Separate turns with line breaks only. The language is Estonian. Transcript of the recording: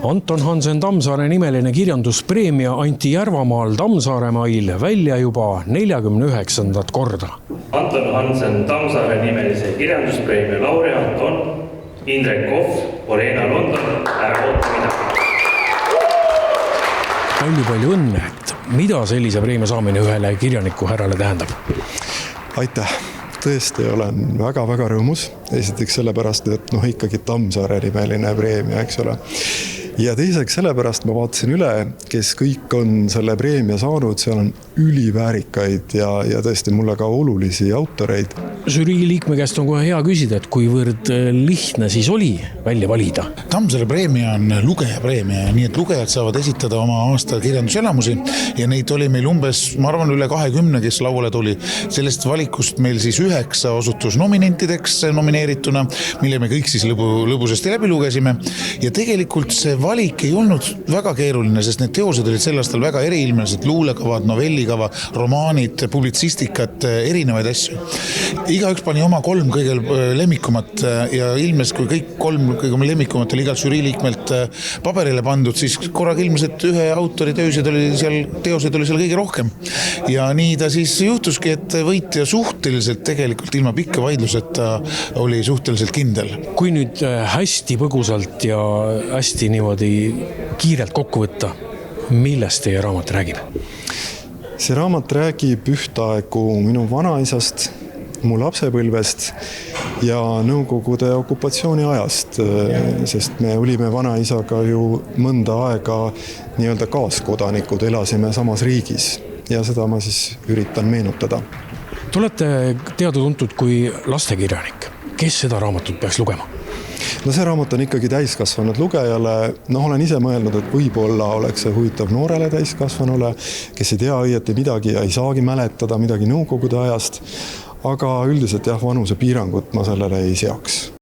Anton Hansen Tammsaare nimeline kirjanduspreemia anti Järvamaal Tammsaaremail välja juba 49. korda.
Anton Hansen Tammsaare nimelise kirjanduspreemia laureaat on Indrek Kohv, Orena London, ära oota midagi.
Palju õnne, et mida sellise preemia saamine ühele kirjaniku härrale tähendab?
Aitäh! Tõesti olen väga-väga rõõmus. Esiteks sellepärast, et ikkagi Tammsaare nimeline preemia, eks ole. Ja teiseks sellepärast ma vaatasin üle, kes kõik on selle preemia saanud, seal on üliväärikaid ja tõesti mulle ka olulisi autoreid.
Žürii liikme käest on kohe hea küsida, et kuivõrd lihtne siis oli välja valida?
Tammsaare preemia on lugejapreemia, nii et lugejad saavad esitada oma aasta kirjanduselamusi ja neid oli meil umbes, ma arvan, üle 20, kes lauale tuli. Sellest valikust meil siis 9 osutus nominentideks nomineerituna, mille me kõik siis lõbusasti läbi lugesime ja tegelikult see valik ei olnud väga keeruline, sest need teosed olid sel aastal väga eriilmelised, luulekavad, novellikava, romaanid, publitsistikat, erinevaid asju. Igaüks pani oma 3 kõige lemmikumat ja ilmes, kui kõik 3 kõige lemmikumat oli igalt žüriiliikmelt paberile pandud, siis korraga ilmes, et ühe autori teosed oli seal kõige rohkem. Ja nii ta siis juhtuski, et võitja suhteliselt tegelikult ilma pikka vaidluseta oli suhteliselt kindel.
Kui nüüd hästi põgusalt ja hästi niimoodi kiirelt kokku võtta, millest teie raamat räägib?
See raamat räägib ühtaegu minu vanaisast, mu lapsepõlvest ja Nõukogude okupatsiooni ajast, sest me olime vanaisaga ju mõnda aega nii-öelda kaaskodaanikud, elasime samas riigis ja seda ma siis üritan meenutada.
Te olete teada-tuntud kui lastekirjanik. Kes seda raamatut peaks lugema?
No see raamat on ikkagi täiskasvanud lugejale. Olen ise mõelnud, et võib-olla oleks see huvitav noorele täiskasvanule, kes ei tea õieti midagi ja ei saagi mäletada midagi Nõukogude ajast, aga üldiselt vanuse piirangut ma sellele ei seaks.